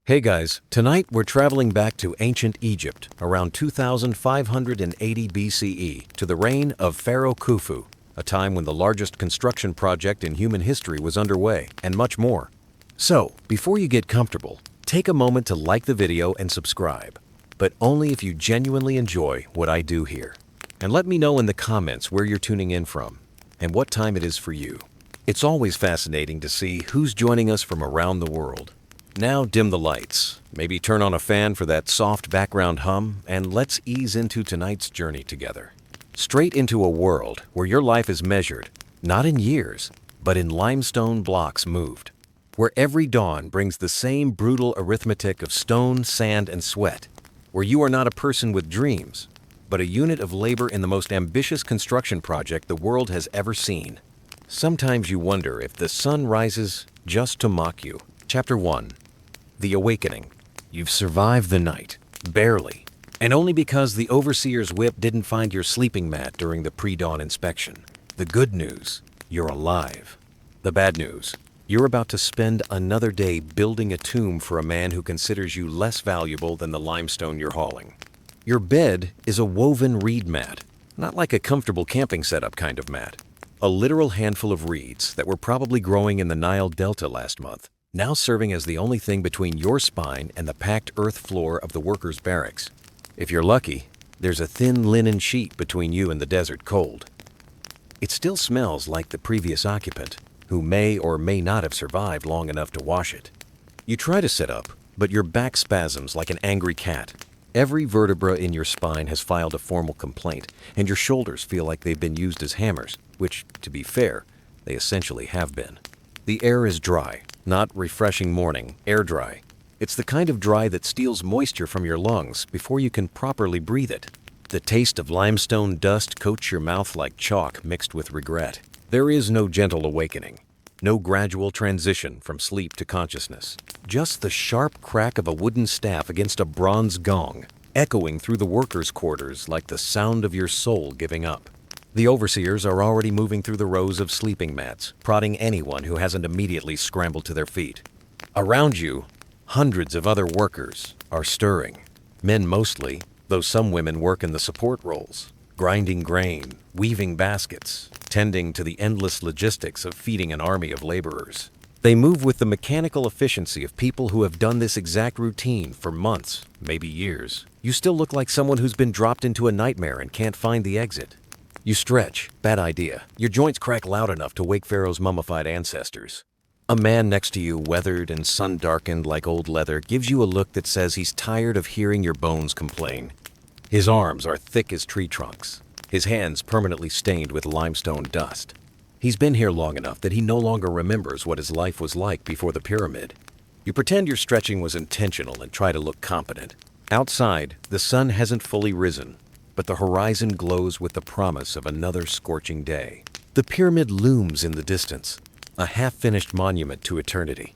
Hey guys, tonight we're traveling back to ancient Egypt around 2580 BCE to the reign of Pharaoh Khufu, a time when the largest construction project in human history was underway, and much more. So, before you get comfortable, take a moment to like the video and subscribe, but only if you genuinely enjoy what I do here. And let me know in the comments where you're tuning in from and what time it is for you. It's always fascinating to see who's joining us from around the world. Now dim the lights, maybe turn on a fan for that soft background hum, and let's ease into tonight's journey together. Straight into a world where your life is measured, not in years, but in limestone blocks moved. Where every dawn brings the same brutal arithmetic of stone, sand, and sweat. Where you are not a person with dreams, but a unit of labor in the most ambitious construction project the world has ever seen. Sometimes you wonder if the sun rises just to mock you. Chapter 1. The Awakening. You've survived the night, barely, and only because the overseer's whip didn't find your sleeping mat during the pre-dawn inspection. The good news, you're alive. The bad news, you're about to spend another day building a tomb for a man who considers you less valuable than the limestone you're hauling. Your bed is a woven reed mat, not like a comfortable camping setup kind of mat. A literal handful of reeds that were probably growing in the Nile Delta last month, now serving as the only thing between your spine and the packed earth floor of the workers' barracks. If you're lucky, there's a thin linen sheet between you and the desert cold. It still smells like the previous occupant, who may or may not have survived long enough to wash it. You try to sit up, but your back spasms like an angry cat. Every vertebra in your spine has filed a formal complaint, and your shoulders feel like they've been used as hammers, which, to be fair, they essentially have been. The air is dry. Not refreshing morning, air dry. It's the kind of dry that steals moisture from your lungs before you can properly breathe it. The taste of limestone dust coats your mouth like chalk mixed with regret. There is no gentle awakening, no gradual transition from sleep to consciousness. Just the sharp crack of a wooden staff against a bronze gong, echoing through the workers' quarters like the sound of your soul giving up. The overseers are already moving through the rows of sleeping mats, prodding anyone who hasn't immediately scrambled to their feet. Around you, hundreds of other workers are stirring. Men mostly, though some women work in the support roles, grinding grain, weaving baskets, tending to the endless logistics of feeding an army of laborers. They move with the mechanical efficiency of people who have done this exact routine for months, maybe years. You still look like someone who's been dropped into a nightmare and can't find the exit. You stretch. Bad idea. Your joints crack loud enough to wake Pharaoh's mummified ancestors. A man next to you, weathered and sun-darkened like old leather, gives you a look that says he's tired of hearing your bones complain. His arms are thick as tree trunks, his hands permanently stained with limestone dust. He's been here long enough that he no longer remembers what his life was like before the pyramid. You pretend your stretching was intentional and try to look competent. Outside, the sun hasn't fully risen, but the horizon glows with the promise of another scorching day. The pyramid looms in the distance, a half-finished monument to eternity.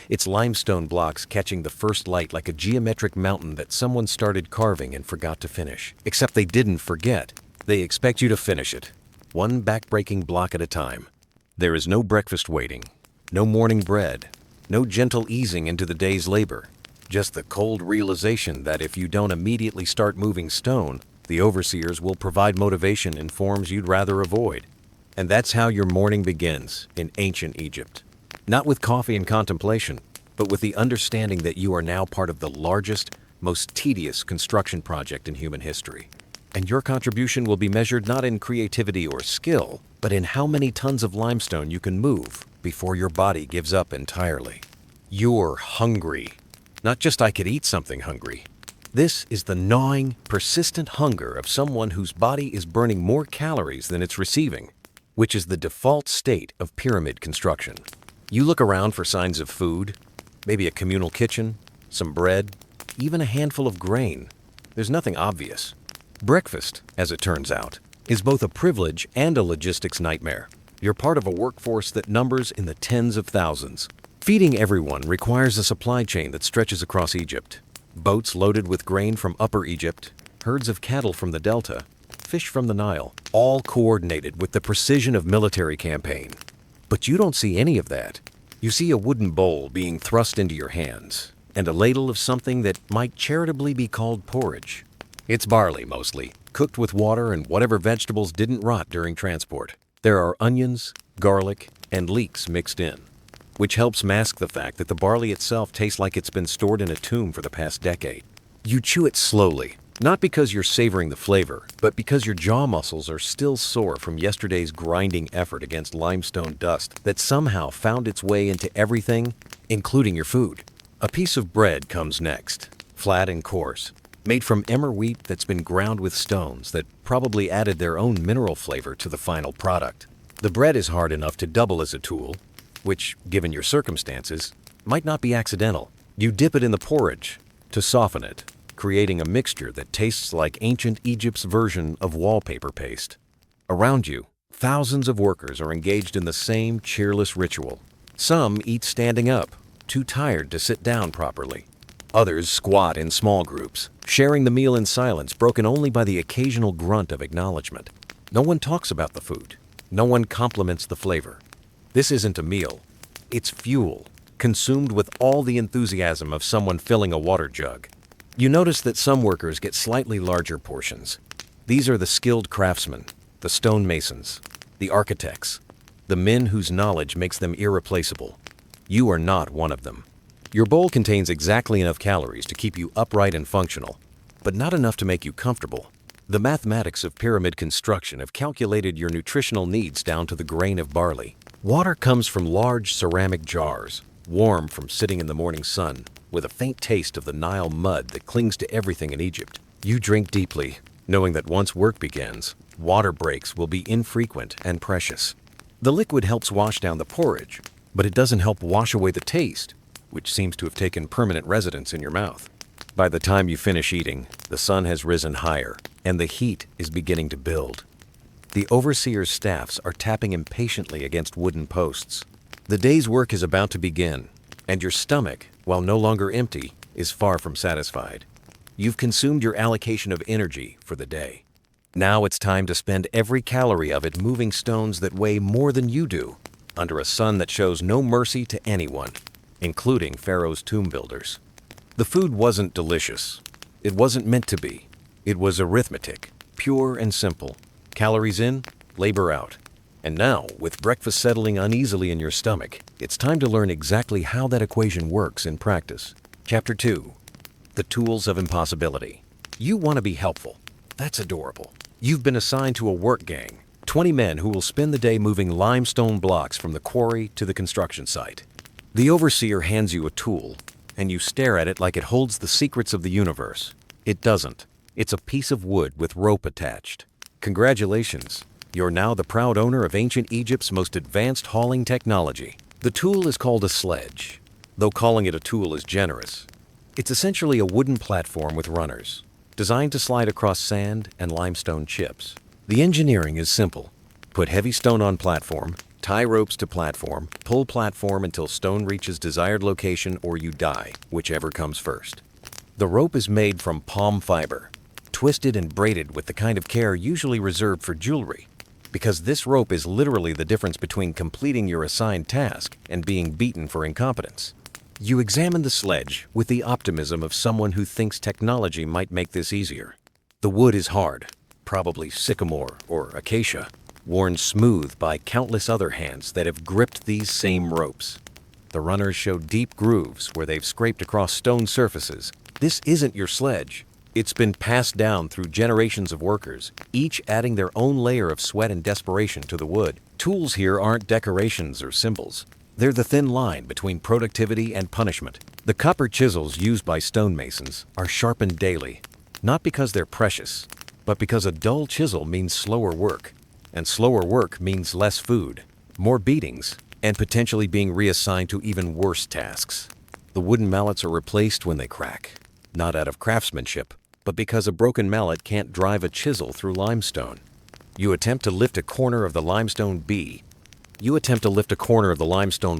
Its limestone blocks catching the first light like a geometric mountain that someone started carving and forgot to finish. Except they didn't forget. They expect you to finish it, one back-breaking block at a time. There is no breakfast waiting, no morning bread, no gentle easing into the day's labor. Just the cold realization that if you don't immediately start moving stone, the overseers will provide motivation in forms you'd rather avoid. And that's how your morning begins in ancient Egypt. Not with coffee and contemplation, but with the understanding that you are now part of the largest, most tedious construction project in human history. And your contribution will be measured not in creativity or skill, but in how many tons of limestone you can move before your body gives up entirely. You're hungry. Not just I could eat something hungry. This is the gnawing, persistent hunger of someone whose body is burning more calories than it's receiving, which is the default state of pyramid construction. You look around for signs of food, maybe a communal kitchen, some bread, even a handful of grain. There's nothing obvious. Breakfast, as it turns out, is both a privilege and a logistics nightmare. You're part of a workforce that numbers in the tens of thousands. Feeding everyone requires a supply chain that stretches across Egypt. Boats loaded with grain from Upper Egypt, herds of cattle from the Delta, fish from the Nile, all coordinated with the precision of military campaign. But you don't see any of that. You see a wooden bowl being thrust into your hands, and a ladle of something that might charitably be called porridge. It's barley mostly, cooked with water and whatever vegetables didn't rot during transport. There are onions, garlic, and leeks mixed in, which helps mask the fact that the barley itself tastes like it's been stored in a tomb for the past decade. You chew it slowly, not because you're savoring the flavor, but because your jaw muscles are still sore from yesterday's grinding effort against limestone dust that somehow found its way into everything, including your food. A piece of bread comes next, flat and coarse, made from emmer wheat that's been ground with stones that probably added their own mineral flavor to the final product. The bread is hard enough to double as a tool, which, given your circumstances, might not be accidental. You dip it in the porridge to soften it, creating a mixture that tastes like ancient Egypt's version of wallpaper paste. Around you, thousands of workers are engaged in the same cheerless ritual. Some eat standing up, too tired to sit down properly. Others squat in small groups, sharing the meal in silence broken only by the occasional grunt of acknowledgement. No one talks about the food. No one compliments the flavor. This isn't a meal. It's fuel, consumed with all the enthusiasm of someone filling a water jug. You notice that some workers get slightly larger portions. These are the skilled craftsmen, the stonemasons, the architects, the men whose knowledge makes them irreplaceable. You are not one of them. Your bowl contains exactly enough calories to keep you upright and functional, but not enough to make you comfortable. The mathematics of pyramid construction have calculated your nutritional needs down to the grain of barley. Water comes from large ceramic jars, warm from sitting in the morning sun, with a faint taste of the Nile mud that clings to everything in Egypt. You drink deeply, knowing that once work begins, water breaks will be infrequent and precious. The liquid helps wash down the porridge, but it doesn't help wash away the taste, which seems to have taken permanent residence in your mouth. By the time you finish eating, the sun has risen higher, and the heat is beginning to build. The overseer's staffs are tapping impatiently against wooden posts. The day's work is about to begin, and your stomach, while no longer empty, is far from satisfied. You've consumed your allocation of energy for the day. Now it's time to spend every calorie of it moving stones that weigh more than you do, under a sun that shows no mercy to anyone, including Pharaoh's tomb builders. The food wasn't delicious. It wasn't meant to be. It was arithmetic, pure and simple. Calories in, labor out. And now, with breakfast settling uneasily in your stomach, it's time to learn exactly how that equation works in practice. Chapter 2. The Tools of Impossibility. You want to be helpful. That's adorable. You've been assigned to a work gang, 20 men who will spend the day moving limestone blocks from the quarry to the construction site. The overseer hands you a tool, and you stare at it like it holds the secrets of the universe. It doesn't. It's a piece of wood with rope attached. Congratulations. You're now the proud owner of ancient Egypt's most advanced hauling technology. The tool is called a sledge, though calling it a tool is generous. It's essentially a wooden platform with runners, designed to slide across sand and limestone chips. The engineering is simple. Put heavy stone on platform, tie ropes to platform, pull platform until stone reaches desired location or you die, whichever comes first. The rope is made from palm fiber, twisted and braided with the kind of care usually reserved for jewelry, because this rope is literally the difference between completing your assigned task and being beaten for incompetence. You examine the sledge with the optimism of someone who thinks technology might make this easier. The wood is hard, probably sycamore or acacia, worn smooth by countless other hands that have gripped these same ropes. The runners show deep grooves where they've scraped across stone surfaces. This isn't your sledge. It's been passed down through generations of workers, each adding their own layer of sweat and desperation to the wood. Tools here aren't decorations or symbols. They're the thin line between productivity and punishment. The copper chisels used by stonemasons are sharpened daily, not because they're precious, but because a dull chisel means slower work, and slower work means less food, more beatings, and potentially being reassigned to even worse tasks. The wooden mallets are replaced when they crack, not out of craftsmanship, but because a broken mallet can't drive a chisel through limestone. You attempt to lift a corner of the limestone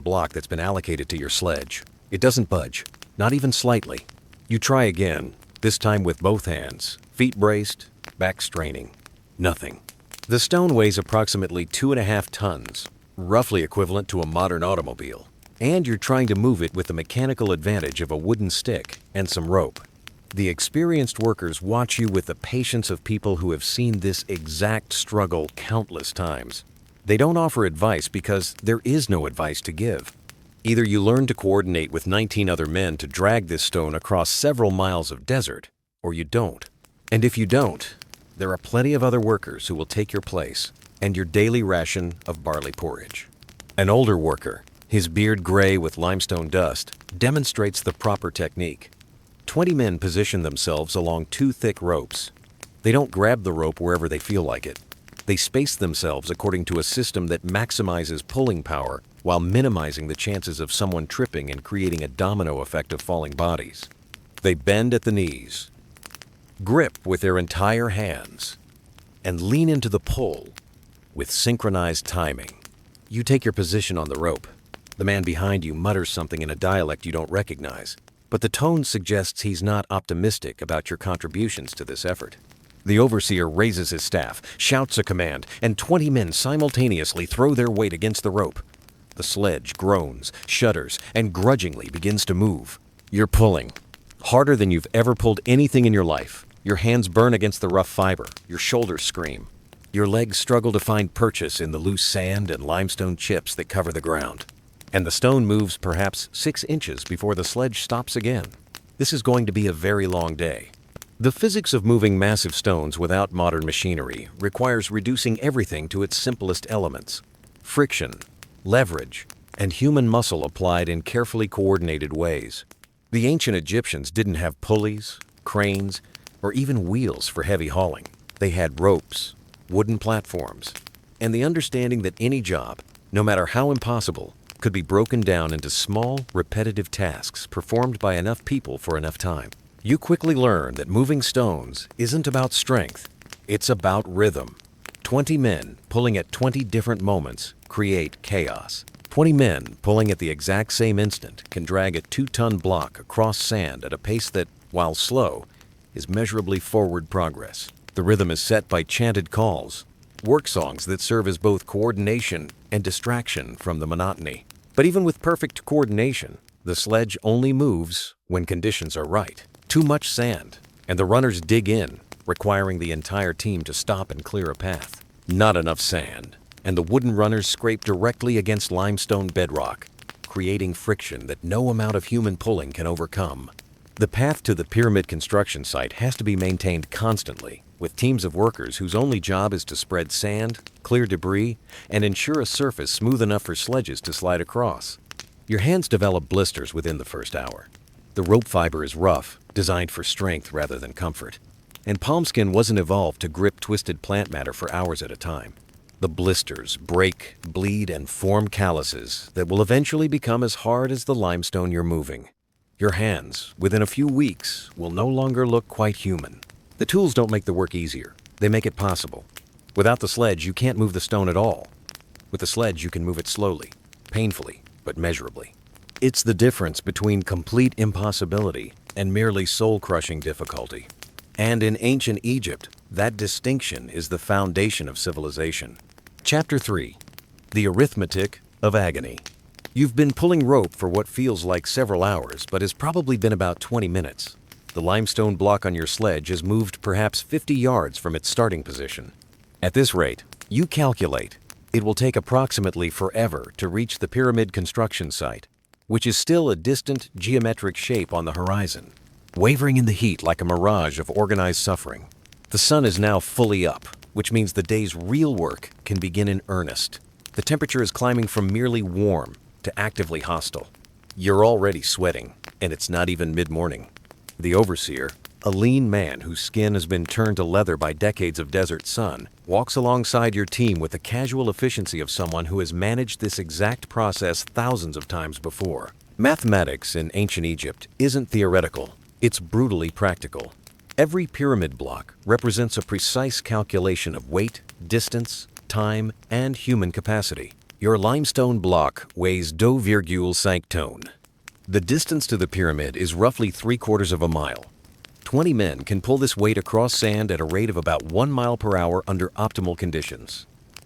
block that's been allocated to your sledge. It doesn't budge, not even slightly. You try again, this time with both hands, feet braced, back straining. Nothing. The stone weighs approximately 2.5 tons, roughly equivalent to a modern automobile. And you're trying to move it with the mechanical advantage of a wooden stick and some rope. The experienced workers watch you with the patience of people who have seen this exact struggle countless times. They don't offer advice because there is no advice to give. Either you learn to coordinate with 19 other men to drag this stone across several miles of desert, or you don't. And if you don't, there are plenty of other workers who will take your place and your daily ration of barley porridge. An older worker, his beard gray with limestone dust, demonstrates the proper technique. 20 men position themselves along 2 thick ropes. They don't grab the rope wherever they feel like it. They space themselves according to a system that maximizes pulling power while minimizing the chances of someone tripping and creating a domino effect of falling bodies. They bend at the knees, grip with their entire hands, and lean into the pull with synchronized timing. You take your position on the rope. The man behind you mutters something in a dialect you don't recognize, but the tone suggests he's not optimistic about your contributions to this effort. The overseer raises his staff, shouts a command, and 20 men simultaneously throw their weight against the rope. The sledge groans, shudders, and grudgingly begins to move. You're pulling, harder than you've ever pulled anything in your life. Your hands burn against the rough fiber, your shoulders scream. Your legs struggle to find purchase in the loose sand and limestone chips that cover the ground. And the stone moves perhaps 6 inches before the sledge stops again. This is going to be a very long day. The physics of moving massive stones without modern machinery requires reducing everything to its simplest elements: friction, leverage, and human muscle applied in carefully coordinated ways. The ancient Egyptians didn't have pulleys, cranes, or even wheels for heavy hauling. They had ropes, wooden platforms, and the understanding that any job, no matter how impossible, could be broken down into small, repetitive tasks performed by enough people for enough time. You quickly learn that moving stones isn't about strength, it's about rhythm. 20 men pulling at 20 different moments create chaos. 20 men pulling at the exact same instant can drag a 2-ton block across sand at a pace that, while slow, is measurably forward progress. The rhythm is set by chanted calls, work songs that serve as both coordination and distraction from the monotony. But even with perfect coordination, the sledge only moves when conditions are right. Too much sand, and the runners dig in, requiring the entire team to stop and clear a path. Not enough sand, and the wooden runners scrape directly against limestone bedrock, creating friction that no amount of human pulling can overcome. The path to the pyramid construction site has to be maintained constantly, with teams of workers whose only job is to spread sand, clear debris, and ensure a surface smooth enough for sledges to slide across. Your hands develop blisters within the first hour. The rope fiber is rough, designed for strength rather than comfort. And palm skin wasn't evolved to grip twisted plant matter for hours at a time. The blisters break, bleed, and form calluses that will eventually become as hard as the limestone you're moving. Your hands, within a few weeks, will no longer look quite human. The tools don't make the work easier. They make it possible. Without the sledge, you can't move the stone at all. With the sledge, you can move it slowly, painfully, but measurably. It's the difference between complete impossibility and merely soul-crushing difficulty. And in ancient Egypt, that distinction is the foundation of civilization. Chapter 3. The Arithmetic of Agony. You've been pulling rope for what feels like several hours, but has probably been about 20 minutes. The limestone block on your sledge has moved perhaps 50 yards from its starting position. At this rate, you calculate it will take approximately forever to reach the pyramid construction site, which is still a distant geometric shape on the horizon, wavering in the heat like a mirage of organized suffering. The sun is now fully up, which means the day's real work can begin in earnest. The temperature is climbing from merely warm to actively hostile. You're already sweating, and it's not even mid-morning. The overseer, a lean man whose skin has been turned to leather by decades of desert sun, walks alongside your team with the casual efficiency of someone who has managed this exact process thousands of times before. Mathematics in ancient Egypt isn't theoretical, it's brutally practical. Every pyramid block represents a precise calculation of weight, distance, time, and human capacity. Your limestone block weighs 2,5 tons. The distance to the pyramid is roughly 3/4 of a mile. 20 men can pull this weight across sand at a rate of about 1 mile per hour under optimal conditions.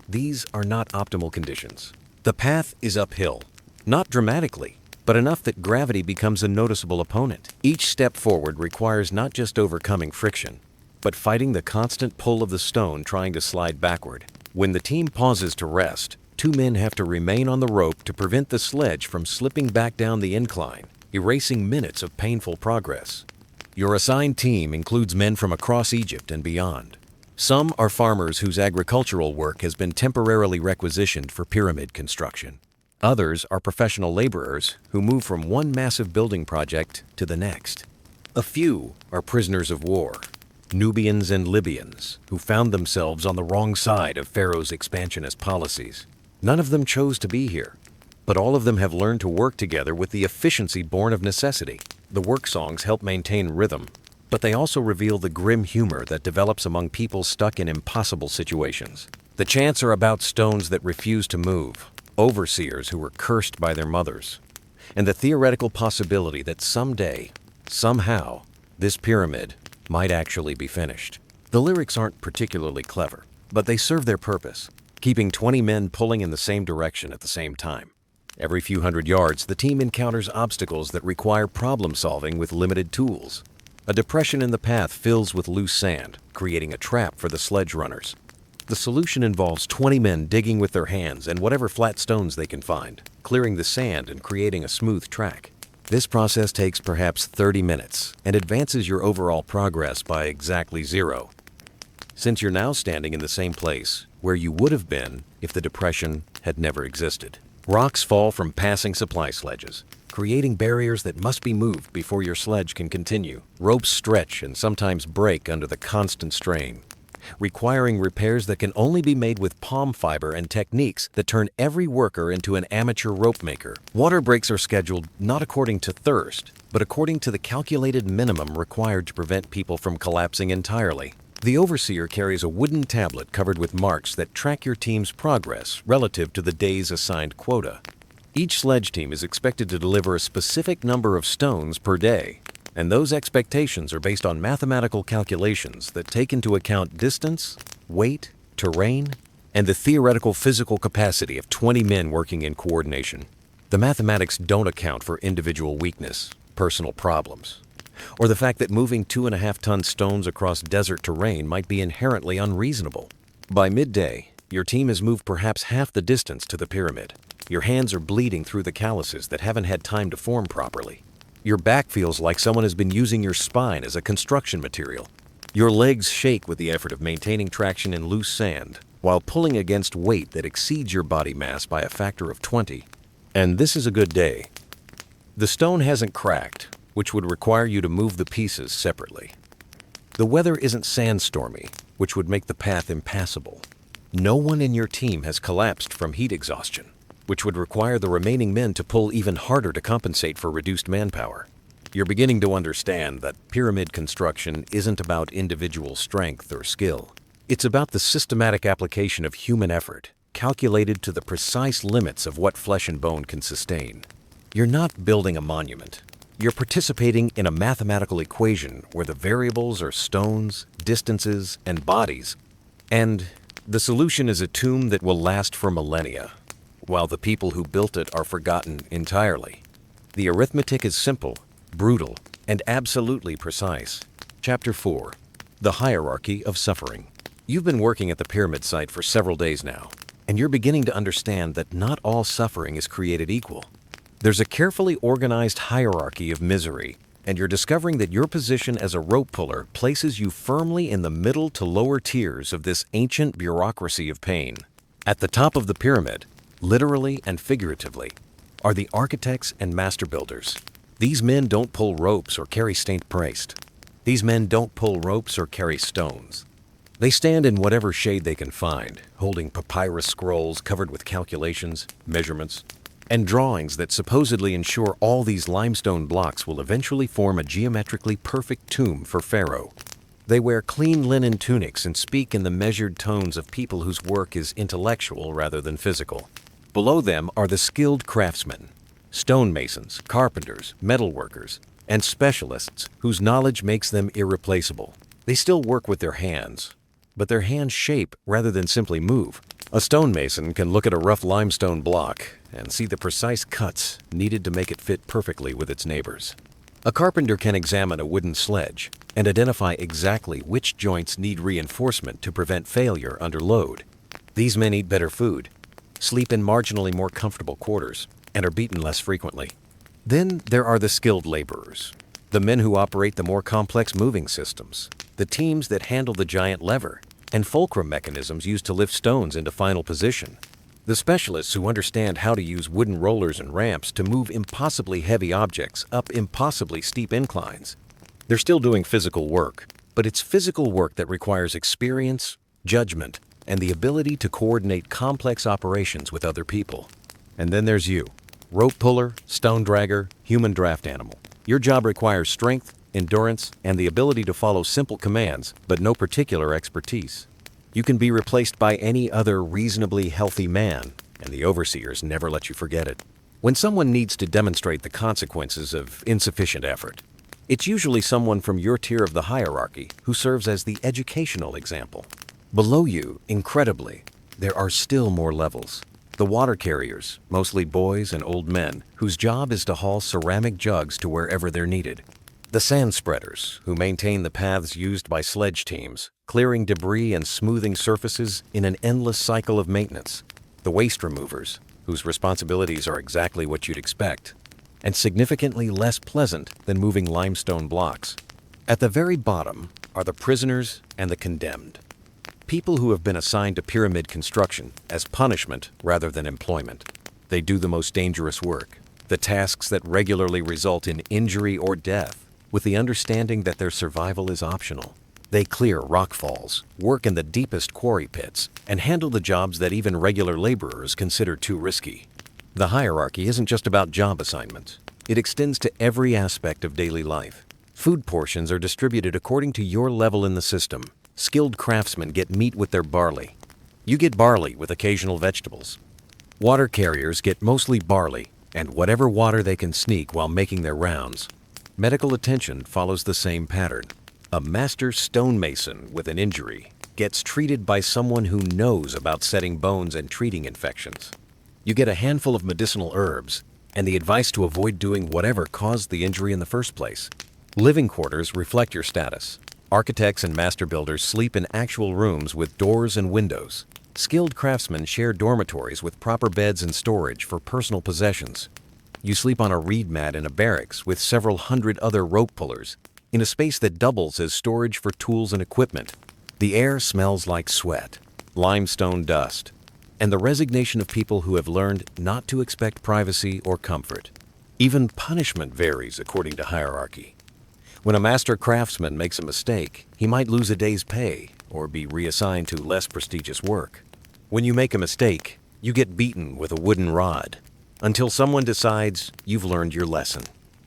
These are not optimal conditions. The path is uphill, Not dramatically, but enough that gravity becomes a noticeable opponent. Each step forward requires not just overcoming friction, but fighting the constant pull of the stone trying to slide backward. When the team pauses to rest, two men have to remain on the rope to prevent the sledge from slipping back down the incline, erasing minutes of painful progress. Your assigned team includes men from across Egypt and beyond. Some are farmers whose agricultural work has been temporarily requisitioned for pyramid construction. Others are professional laborers who move from one massive building project to the next. A few are prisoners of war, Nubians and Libyans, who found themselves on the wrong side of Pharaoh's expansionist policies. None of them chose to be here, but all of them have learned to work together with the efficiency born of necessity. The work songs help maintain rhythm, but they also reveal the grim humor that develops among people stuck in impossible situations. The chants are about stones that refuse to move, overseers who were cursed by their mothers, and the theoretical possibility that someday, somehow, this pyramid might actually be finished. The lyrics aren't particularly clever, but they serve their purpose, keeping 20 men pulling in the same direction at the same time. Every few hundred yards, the team encounters obstacles that require problem solving with limited tools. A depression in the path fills with loose sand, creating a trap for the sledge runners. The solution involves 20 men digging with their hands and whatever flat stones they can find, clearing the sand and creating a smooth track. This process takes perhaps 30 minutes and advances your overall progress by exactly 0. Since you're now standing in the same place where you would have been if the depression had never existed. Rocks fall from passing supply sledges, creating barriers that must be moved before your sledge can continue. Ropes stretch and sometimes break under the constant strain, requiring repairs that can only be made with palm fiber and techniques that turn every worker into an amateur rope maker. Water breaks are scheduled not according to thirst, but according to the calculated minimum required to prevent people from collapsing entirely. The overseer carries a wooden tablet covered with marks that track your team's progress relative to the day's assigned quota. Each sledge team is expected to deliver a specific number of stones per day, and those expectations are based on mathematical calculations that take into account distance, weight, terrain, and the theoretical physical capacity of 20 men working in coordination. The mathematics don't account for individual weakness, personal problems, or the fact that moving 2.5-ton stones across desert terrain might be inherently unreasonable. By midday, your team has moved perhaps half the distance to the pyramid. Your hands are bleeding through the calluses that haven't had time to form properly. Your back feels like someone has been using your spine as a construction material. Your legs shake with the effort of maintaining traction in loose sand while pulling against weight that exceeds your body mass by a factor of 20. And this is a good day. The stone hasn't cracked, which would require you to move the pieces separately. The weather isn't sandstormy, which would make the path impassable. No one in your team has collapsed from heat exhaustion, which would require the remaining men to pull even harder to compensate for reduced manpower. You're beginning to understand that pyramid construction isn't about individual strength or skill. It's about the systematic application of human effort, calculated to the precise limits of what flesh and bone can sustain. You're not building a monument. You're participating in a mathematical equation where the variables are stones, distances, and bodies. And the solution is a tomb that will last for millennia, while the people who built it are forgotten entirely. The arithmetic is simple, brutal, and absolutely precise. Chapter 4. The Hierarchy of Suffering. You've been working at the pyramid site for several days now, and you're beginning to understand that not all suffering is created equal. There's a carefully organized hierarchy of misery, and you're discovering that your position as a rope puller places you firmly in the middle to lower tiers of this ancient bureaucracy of pain. At the top of the pyramid, literally and figuratively, are the architects and master builders. These men don't pull ropes or carry stained paste. These men don't pull ropes or carry stones. They stand in whatever shade they can find, holding papyrus scrolls covered with calculations, measurements, and drawings that supposedly ensure all these limestone blocks will eventually form a geometrically perfect tomb for Pharaoh. They wear clean linen tunics and speak in the measured tones of people whose work is intellectual rather than physical. Below them are the skilled craftsmen, stonemasons, carpenters, metalworkers, and specialists whose knowledge makes them irreplaceable. They still work with their hands, but their hands shape rather than simply move. A stonemason can look at a rough limestone block and see the precise cuts needed to make it fit perfectly with its neighbors. A carpenter can examine a wooden sledge and identify exactly which joints need reinforcement to prevent failure under load. These men eat better food, sleep in marginally more comfortable quarters, and are beaten less frequently. Then there are the skilled laborers, the men who operate the more complex moving systems, the teams that handle the giant lever and fulcrum mechanisms used to lift stones into final position, the specialists who understand how to use wooden rollers and ramps to move impossibly heavy objects up impossibly steep inclines. They're still doing physical work, but it's physical work that requires experience, judgment, and the ability to coordinate complex operations with other people. And then there's you, rope puller, stone dragger, human draft animal. Your job requires strength, endurance, and the ability to follow simple commands, but no particular expertise. You can be replaced by any other reasonably healthy man, and the overseers never let you forget it. When someone needs to demonstrate the consequences of insufficient effort, it's usually someone from your tier of the hierarchy who serves as the educational example. Below you, incredibly, there are still more levels. The water carriers, mostly boys and old men, whose job is to haul ceramic jugs to wherever they're needed. The sand spreaders, who maintain the paths used by sledge teams, clearing debris and smoothing surfaces in an endless cycle of maintenance. The waste removers, whose responsibilities are exactly what you'd expect, and significantly less pleasant than moving limestone blocks. At the very bottom are the prisoners and the condemned. People who have been assigned to pyramid construction as punishment rather than employment. They do the most dangerous work, the tasks that regularly result in injury or death, with the understanding that their survival is optional. They clear rock falls, work in the deepest quarry pits, and handle the jobs that even regular laborers consider too risky. The hierarchy isn't just about job assignments. It extends to every aspect of daily life. Food portions are distributed according to your level in the system. Skilled craftsmen get meat with their barley. You get barley with occasional vegetables. Water carriers get mostly barley and whatever water they can sneak while making their rounds. Medical attention follows the same pattern. A master stonemason with an injury gets treated by someone who knows about setting bones and treating infections. You get a handful of medicinal herbs and the advice to avoid doing whatever caused the injury in the first place. Living quarters reflect your status. Architects and master builders sleep in actual rooms with doors and windows. Skilled craftsmen share dormitories with proper beds and storage for personal possessions. You sleep on a reed mat in a barracks with several hundred other rope pullers, in a space that doubles as storage for tools and equipment. The air smells like sweat, limestone dust, and the resignation of people who have learned not to expect privacy or comfort. Even punishment varies according to hierarchy. When a master craftsman makes a mistake, he might lose a day's pay or be reassigned to less prestigious work. When you make a mistake, you get beaten with a wooden rod until someone decides you've learned your lesson.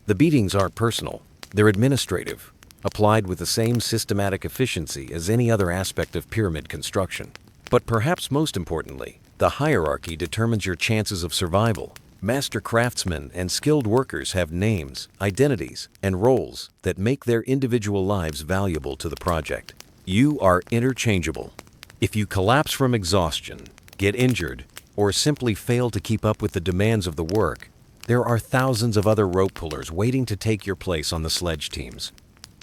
The beatings aren't personal, they're administrative, applied with the same systematic efficiency as any other aspect of pyramid construction. But perhaps most importantly, the hierarchy determines your chances of survival. Master craftsmen and skilled workers have names, identities, and roles that make their individual lives valuable to the project. You are interchangeable. If you collapse from exhaustion, get injured, or simply fail to keep up with the demands of the work, there are thousands of other rope pullers waiting to take your place on the sledge teams.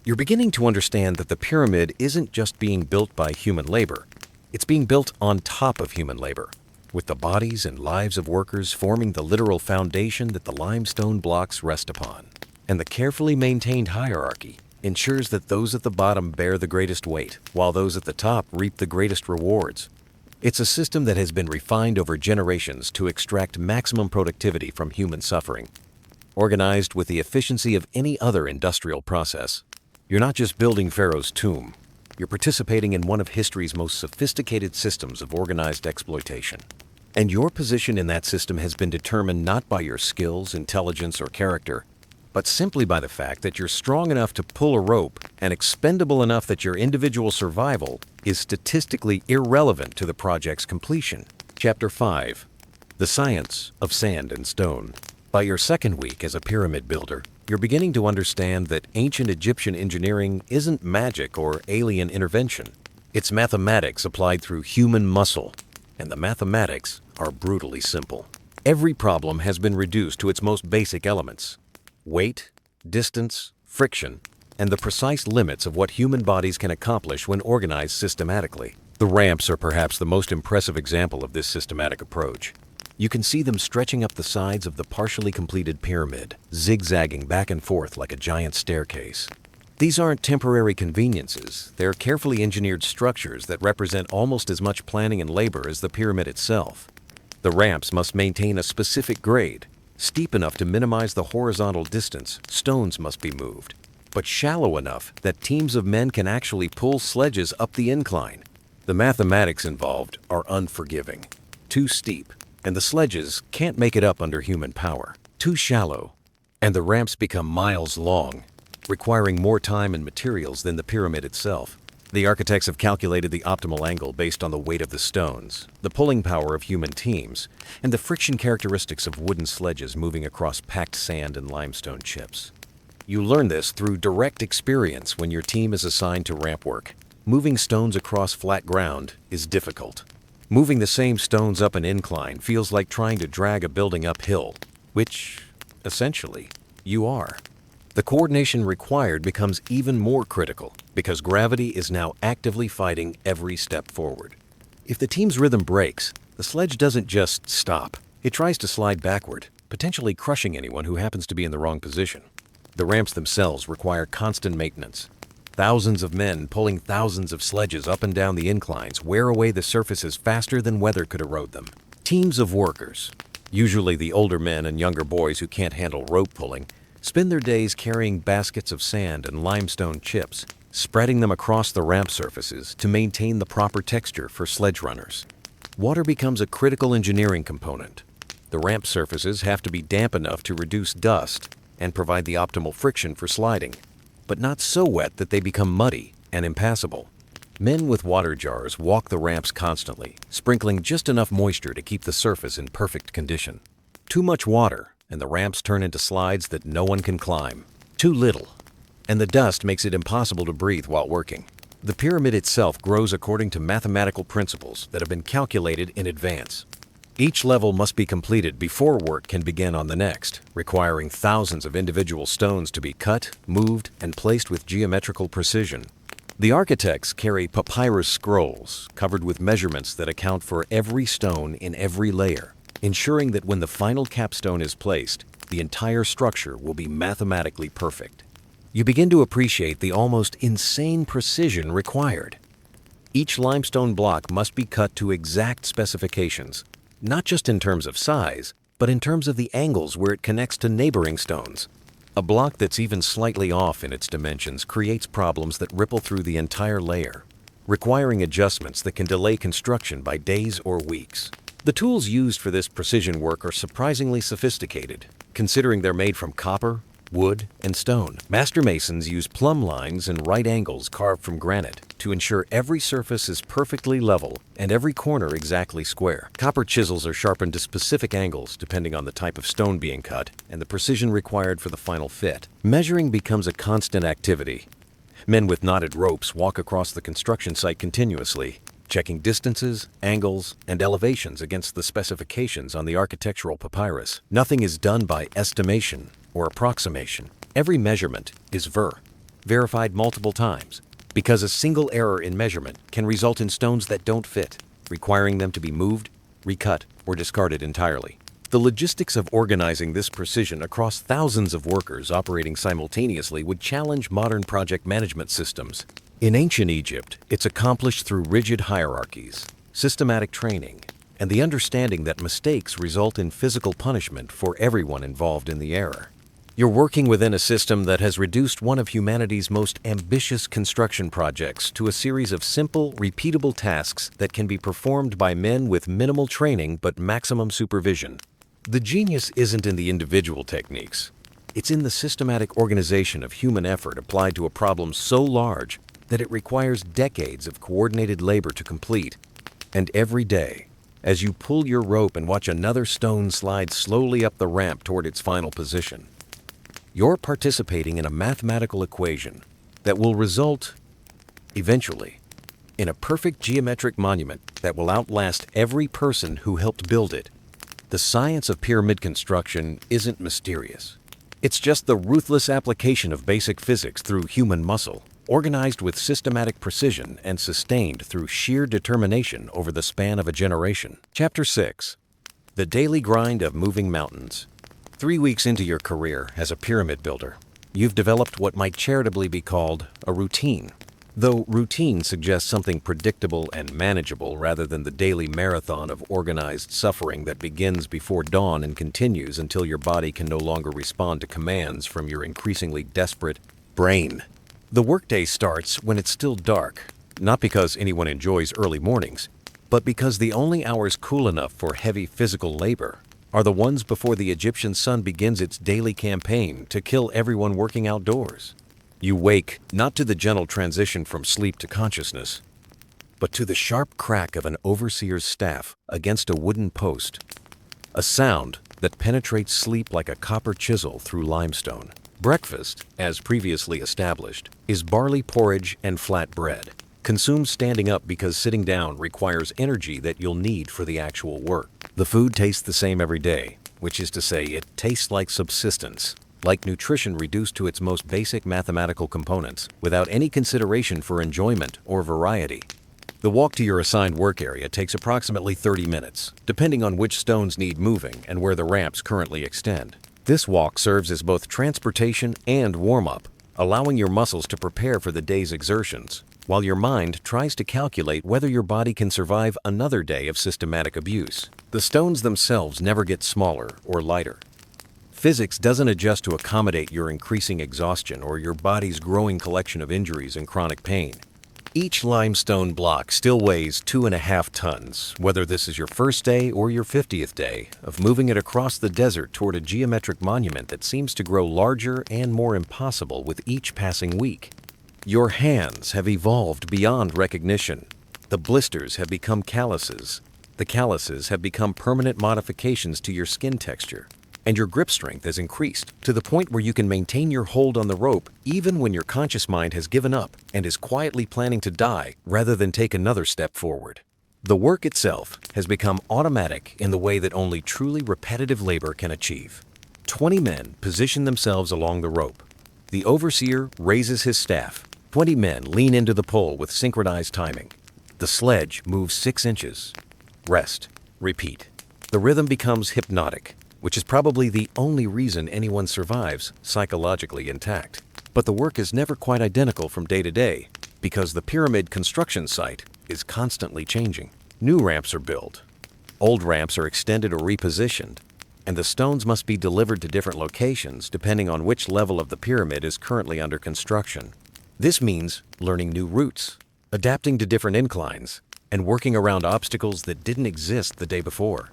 You're beginning to understand that the pyramid isn't just being built by human labor. It's being built on top of human labor, with the bodies and lives of workers forming the literal foundation that the limestone blocks rest upon. And the carefully maintained hierarchy ensures that those at the bottom bear the greatest weight, while those at the top reap the greatest rewards. It's a system that has been refined over generations to extract maximum productivity from human suffering. Organized with the efficiency of any other industrial process, you're not just building Pharaoh's tomb, you're participating in one of history's most sophisticated systems of organized exploitation. And your position in that system has been determined not by your skills, intelligence, or character, but simply by the fact that you're strong enough to pull a rope and expendable enough that your individual survival is statistically irrelevant to the project's completion. Chapter 5. The Science of Sand and Stone. By your second week as a pyramid builder, you're beginning to understand that ancient Egyptian engineering isn't magic or alien intervention. It's mathematics applied through human muscle, and the mathematics are brutally simple. Every problem has been reduced to its most basic elements: weight, distance, friction, and the precise limits of what human bodies can accomplish when organized systematically. The ramps are perhaps the most impressive example of this systematic approach. You can see them stretching up the sides of the partially completed pyramid, zigzagging back and forth like a giant staircase. These aren't temporary conveniences, they're carefully engineered structures that represent almost as much planning and labor as the pyramid itself. The ramps must maintain a specific grade. Steep enough to minimize the horizontal distance, stones must be moved, but shallow enough that teams of men can actually pull sledges up the incline. The mathematics involved are unforgiving. Too steep, and the sledges can't make it up under human power. Too shallow, and the ramps become miles long, requiring more time and materials than the pyramid itself. The architects have calculated the optimal angle based on the weight of the stones, the pulling power of human teams, and the friction characteristics of wooden sledges moving across packed sand and limestone chips. You learn this through direct experience when your team is assigned to ramp work. Moving stones across flat ground is difficult. Moving the same stones up an incline feels like trying to drag a building uphill, which, essentially, you are. The coordination required becomes even more critical because gravity is now actively fighting every step forward. If the team's rhythm breaks, the sledge doesn't just stop. It tries to slide backward, potentially crushing anyone who happens to be in the wrong position. The ramps themselves require constant maintenance. Thousands of men pulling thousands of sledges up and down the inclines wear away the surfaces faster than weather could erode them. Teams of workers, usually the older men and younger boys who can't handle rope pulling, spend their days carrying baskets of sand and limestone chips, spreading them across the ramp surfaces to maintain the proper texture for sledge runners. Water becomes a critical engineering component. The ramp surfaces have to be damp enough to reduce dust and provide the optimal friction for sliding, but not so wet that they become muddy and impassable. Men with water jars walk the ramps constantly, sprinkling just enough moisture to keep the surface in perfect condition. Too much water, and the ramps turn into slides that no one can climb. Too little, and the dust makes it impossible to breathe while working. The pyramid itself grows according to mathematical principles that have been calculated in advance. Each level must be completed before work can begin on the next, requiring thousands of individual stones to be cut, moved, and placed with geometrical precision. The architects carry papyrus scrolls covered with measurements that account for every stone in every layer, ensuring that when the final capstone is placed, the entire structure will be mathematically perfect. You begin to appreciate the almost insane precision required. Each limestone block must be cut to exact specifications, not just in terms of size, but in terms of the angles where it connects to neighboring stones. A block that's even slightly off in its dimensions creates problems that ripple through the entire layer, requiring adjustments that can delay construction by days or weeks. The tools used for this precision work are surprisingly sophisticated, considering they're made from copper, wood, and stone. Master masons use plumb lines and right angles carved from granite to ensure every surface is perfectly level and every corner exactly square. Copper chisels are sharpened to specific angles depending on the type of stone being cut and the precision required for the final fit. Measuring becomes a constant activity. Men with knotted ropes walk across the construction site continuously, checking distances, angles, and elevations against the specifications on the architectural papyrus. Nothing is done by estimation or approximation. Every measurement is verified multiple times, because a single error in measurement can result in stones that don't fit, requiring them to be moved, recut, or discarded entirely. The logistics of organizing this precision across thousands of workers operating simultaneously would challenge modern project management systems. In ancient Egypt, it's accomplished through rigid hierarchies, systematic training, and the understanding that mistakes result in physical punishment for everyone involved in the error. You're working within a system that has reduced one of humanity's most ambitious construction projects to a series of simple, repeatable tasks that can be performed by men with minimal training but maximum supervision. The genius isn't in the individual techniques. It's in the systematic organization of human effort applied to a problem so large that it requires decades of coordinated labor to complete. And every day, as you pull your rope and watch another stone slide slowly up the ramp toward its final position, you're participating in a mathematical equation that will result, eventually, in a perfect geometric monument that will outlast every person who helped build it. The science of pyramid construction isn't mysterious. It's just the ruthless application of basic physics through human muscle, organized with systematic precision and sustained through sheer determination over the span of a generation. Chapter 6. The Daily Grind of Moving Mountains. 3 weeks into your career as a pyramid builder, you've developed what might charitably be called a routine. Though routine suggests something predictable and manageable rather than the daily marathon of organized suffering that begins before dawn and continues until your body can no longer respond to commands from your increasingly desperate brain. The workday starts when it's still dark, not because anyone enjoys early mornings, but because the only hours cool enough for heavy physical labor are the ones before the Egyptian sun begins its daily campaign to kill everyone working outdoors. You wake not to the gentle transition from sleep to consciousness, but to the sharp crack of an overseer's staff against a wooden post, a sound that penetrates sleep like a copper chisel through limestone. Breakfast, as previously established, is barley porridge and flat bread, consumed standing up because sitting down requires energy that you'll need for the actual work. The food tastes the same every day, which is to say it tastes like subsistence, like nutrition reduced to its most basic mathematical components, without any consideration for enjoyment or variety. The walk to your assigned work area takes approximately 30 minutes, depending on which stones need moving and where the ramps currently extend. This walk serves as both transportation and warm-up, allowing your muscles to prepare for the day's exertions, while your mind tries to calculate whether your body can survive another day of systematic abuse. The stones themselves never get smaller or lighter. Physics doesn't adjust to accommodate your increasing exhaustion or your body's growing collection of injuries and chronic pain. Each limestone block still weighs 2.5 tons, whether this is your first day or your 50th day of moving it across the desert toward a geometric monument that seems to grow larger and more impossible with each passing week. Your hands have evolved beyond recognition. The blisters have become calluses. The calluses have become permanent modifications to your skin texture. And your grip strength has increased to the point where you can maintain your hold on the rope even when your conscious mind has given up and is quietly planning to die rather than take another step forward. The work itself has become automatic in the way that only truly repetitive labor can achieve. 20 men position themselves along the rope. The overseer raises his staff. 20 men lean into the pole with synchronized timing. The sledge moves 6 inches. Rest. Repeat. The rhythm becomes hypnotic, which is probably the only reason anyone survives psychologically intact. But the work is never quite identical from day to day, because the pyramid construction site is constantly changing. New ramps are built, old ramps are extended or repositioned, and the stones must be delivered to different locations depending on which level of the pyramid is currently under construction. This means learning new routes, adapting to different inclines, and working around obstacles that didn't exist the day before.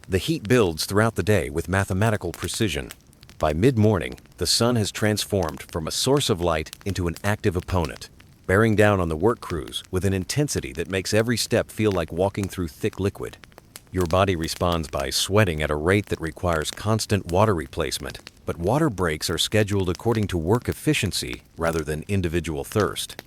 The heat builds throughout the day with mathematical precision. By mid-morning, the sun has transformed from a source of light into an active opponent, bearing down on the work crews with an intensity that makes every step feel like walking through thick liquid. Your body responds by sweating at a rate that requires constant water replacement, but water breaks are scheduled according to work efficiency rather than individual thirst.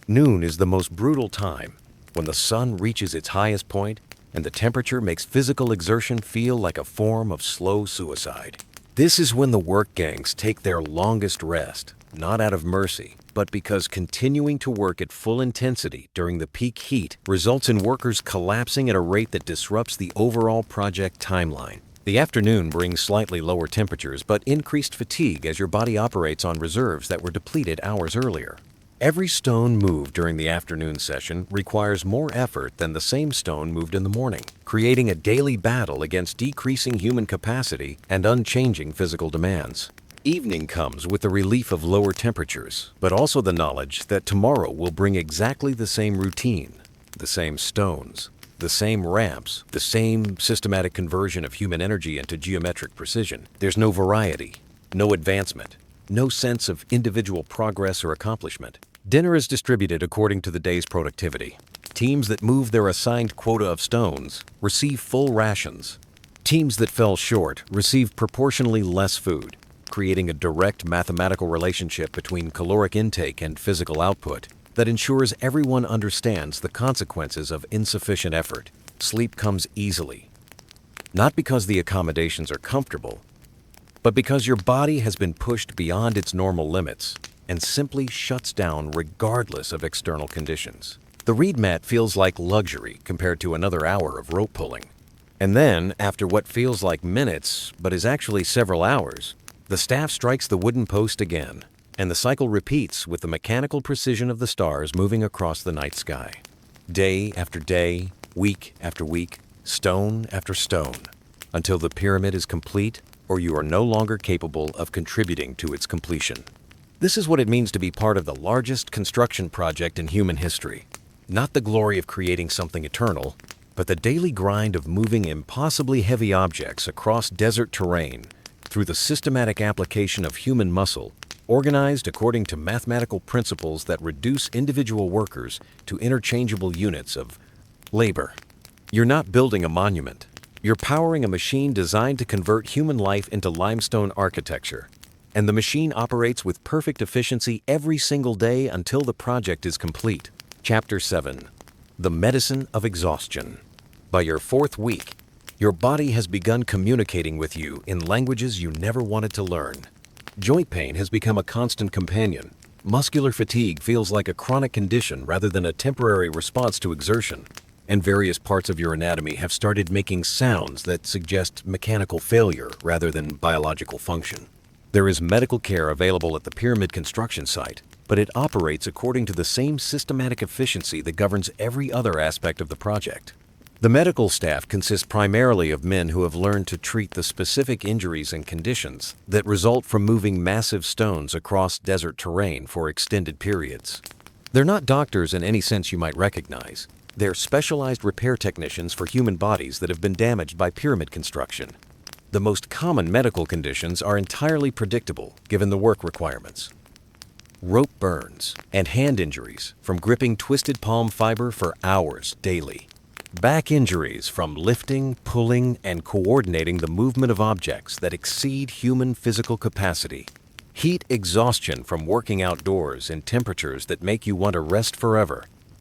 Noon is the most brutal time, when the sun reaches its highest point and the temperature makes physical exertion feel like a form of slow suicide. This is when the work gangs take their longest rest, not out of mercy, but because continuing to work at full intensity during the peak heat results in workers collapsing at a rate that disrupts the overall project timeline. The afternoon brings slightly lower temperatures but increased fatigue as your body operates on reserves that were depleted hours earlier. Every stone moved during the afternoon session requires more effort than the same stone moved in the morning, creating a daily battle against decreasing human capacity and unchanging physical demands. Evening comes with the relief of lower temperatures, but also the knowledge that tomorrow will bring exactly the same routine, the same stones, the same ramps, the same systematic conversion of human energy into geometric precision. There's no variety, no advancement, no sense of individual progress or accomplishment. Dinner is distributed according to the day's productivity. Teams that move their assigned quota of stones receive full rations. Teams that fell short receive proportionally less food, creating a direct mathematical relationship between caloric intake and physical output that ensures everyone understands the consequences of insufficient effort. Sleep comes easily. Not because the accommodations are comfortable, but because your body has been pushed beyond its normal limits and simply shuts down regardless of external conditions. The reed mat feels like luxury compared to another hour of rope pulling. And then, after what feels like minutes, but is actually several hours, the staff strikes the wooden post again, and the cycle repeats with the mechanical precision of the stars moving across the night sky. Day after day, week after week, stone after stone, until the pyramid is complete or you are no longer capable of contributing to its completion. This is what it means to be part of the largest construction project in human history. Not the glory of creating something eternal, but the daily grind of moving impossibly heavy objects across desert terrain through the systematic application of human muscle, organized according to mathematical principles that reduce individual workers to interchangeable units of labor. You're not building a monument. You're powering a machine designed to convert human life into limestone architecture. And the machine operates with perfect efficiency every single day until the project is complete. Chapter 7. The Medicine of Exhaustion. By your 4th week, your body has begun communicating with you in languages you never wanted to learn. Joint pain has become a constant companion. Muscular fatigue feels like a chronic condition rather than a temporary response to exertion. And various parts of your anatomy have started making sounds that suggest mechanical failure rather than biological function. There is medical care available at the pyramid construction site, but it operates according to the same systematic efficiency that governs every other aspect of the project. The medical staff consists primarily of men who have learned to treat the specific injuries and conditions that result from moving massive stones across desert terrain for extended periods. They're not doctors in any sense you might recognize. They're specialized repair technicians for human bodies that have been damaged by pyramid construction. The most common medical conditions are entirely predictable given the work requirements. Rope burns and hand injuries from gripping twisted palm fiber for hours daily. Back injuries from lifting, pulling, and coordinating the movement of objects that exceed human physical capacity. Heat exhaustion from working outdoors in temperatures that make you want to rest forever.